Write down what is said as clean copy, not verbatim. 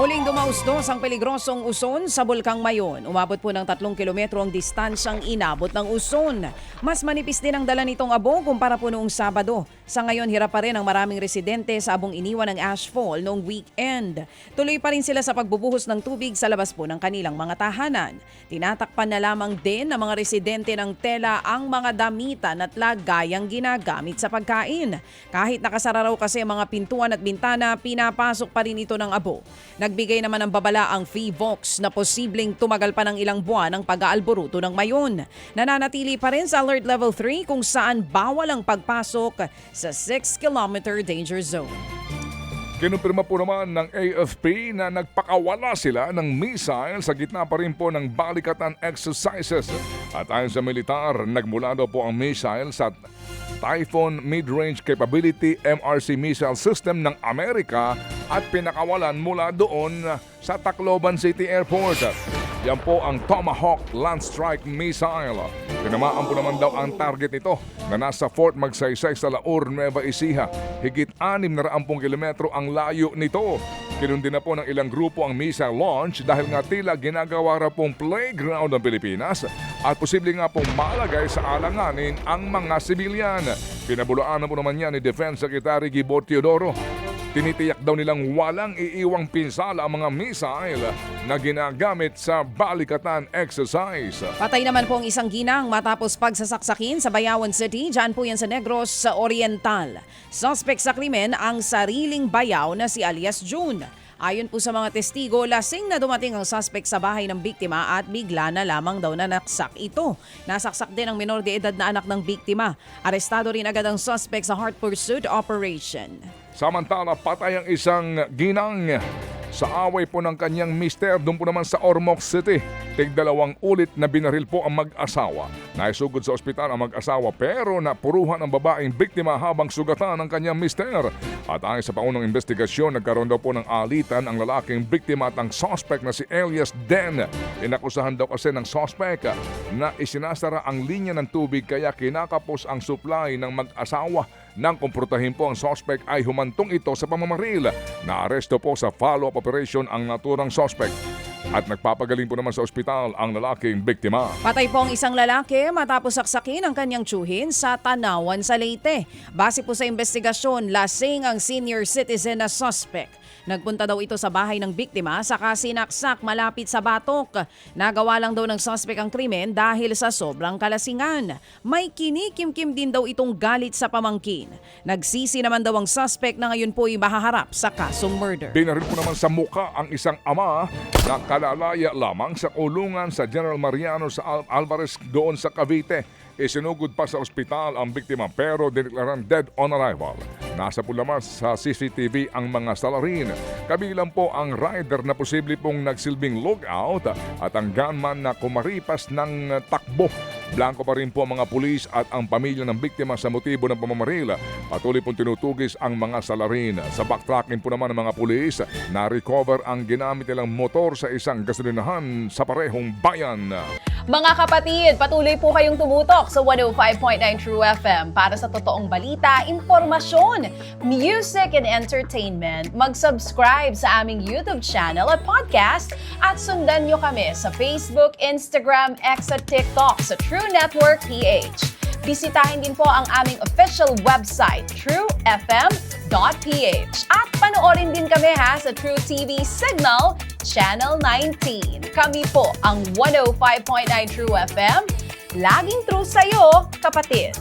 Muling dumausdos ang peligrosong uson sa Bulkang Mayon. Umabot po ng 3 kilometro ang distansyang inabot ng uson. Mas manipis din ang dala nitong abo kumpara po noong Sabado. Sa ngayon, hirap pa rin ang maraming residente sa abong iniwan ng ashfall noong weekend. Tuloy pa rin sila sa pagbubuhos ng tubig sa labas po ng kanilang mga tahanan. Tinatakpan na lamang din ng mga residente ng tela ang mga damitan at lagayang ginagamit sa pagkain. Kahit nakasara raw kasi ang mga pintuan at bintana, pinapasok pa rin ito ng abo. Nagbigay naman ng babala ang FIVOX na posibleng tumagal pa ng ilang buwan ang pag-aalboruto ng Mayon. Nananatili pa rin sa Alert Level 3 kung saan bawal ang pagpasok sa 6-kilometer danger zone. Kinumpirma po naman ng AFP na nagpakawala sila ng missile sa gitna pa rin po ng balikatan exercises. At ayon sa militar, nagmula daw po ang missile sa Typhoon Mid-Range Capability MRC Missile System ng Amerika at pinakawalan mula doon sa Tacloban City Airport. Yan po ang Tomahawk Land Strike Missile. Tinamaan po naman daw ang target nito na nasa Fort Magsaysay sa Laur, Nueva Ecija. Higit 600 kilometro ang layo nito. Kinundi na po ng ilang grupo ang missile launch dahil nga tila ginagawa ra pong playground ng Pilipinas at posible nga pong malagay sa alanganin ang mga sibilyan. Pinabulaan na po naman yan ni Defense Secretary Gibor Teodoro. Tinitiyak daw nilang walang iiwang pinsala ang mga missile na ginagamit sa balikatan exercise. Patay naman po ang isang ginang matapos pagsasaksakin sa Bayawan City. Diyan po yan sa Negros sa Oriental. Suspect sa krimen ang sariling bayaw na si alias June. Ayon po sa mga testigo, lasing na dumating ang suspect sa bahay ng biktima at bigla na lamang daw nanaksak ito. Nasaksak din ang minor de edad na anak ng biktima. Arestado rin agad ang suspect sa heart pursuit operation. Samantala, patay ang isang ginang sa away po ng kanyang mister doon po naman sa Ormoc City. Tig-2 ulit na binaril po ang mag-asawa. Naisugod sa ospital ang mag-asawa pero napuruhan ang babaeng biktima habang sugatan ng kanyang mister. At ayon sa paunang investigasyon, nagkaroon daw po ng alitan ang lalaking biktima at ang suspect na si Elias Den. Inakusahan daw kasi ng suspect na isinasara ang linya ng tubig kaya kinakapos ang supply ng mag-asawa. Nang kumprontahin po ang suspect ay humantong ito sa pamamaril. Naaresto po sa follow-up operation ang naturang suspect. At nagpapagaling po naman sa ospital ang lalaking biktima. Patay po ang isang lalaki matapos saksakin ang kanyang tsuhin sa Tanawan sa Leyte. Base po sa investigasyon, lasing ang senior citizen na suspect. Nagpunta daw ito sa bahay ng biktima saka sinaksak malapit sa batok. Nagawa lang daw ng suspect ang krimen dahil sa sobrang kalasingan. May kinikimkim din daw itong galit sa pamangkin. Nagsisi naman daw ang suspect na ngayon po ay mahaharap sa kasong murder. Binaril po naman sa muka ang isang ama na kalalaya lamang sa kulungan sa General Mariano sa Alvarez doon sa Cavite. Isinugod pa sa ospital ang biktima pero dineklarang dead on arrival. Nasa po naman sa CCTV ang mga salarin. Kabilang po ang rider na posible pong nagsilbing lookout at ang gunman na kumaripas ng takbo. Blanco pa rin po ang mga pulis at ang pamilya ng biktima sa motibo ng pamamaril. Patuloy pong tinutugis ang mga salarin. Sa backtracking po naman ng mga pulis, na-recover ang ginamit nilang motor sa isang gasolinahan sa parehong bayan. Mga kapatid, patuloy po kayong tumutok sa 105.9 True FM para sa totoong balita, impormasyon, music and entertainment. Mag-subscribe sa aming YouTube channel at podcast at sundan nyo kami sa Facebook, Instagram, X at TikTok sa True Network PH. Bisitahin din po ang aming official website, truefm.ph. At panoorin din kami sa True TV Signal, Channel 19. Kami po ang 105.9 True FM. Laging true sa'yo, kapatid.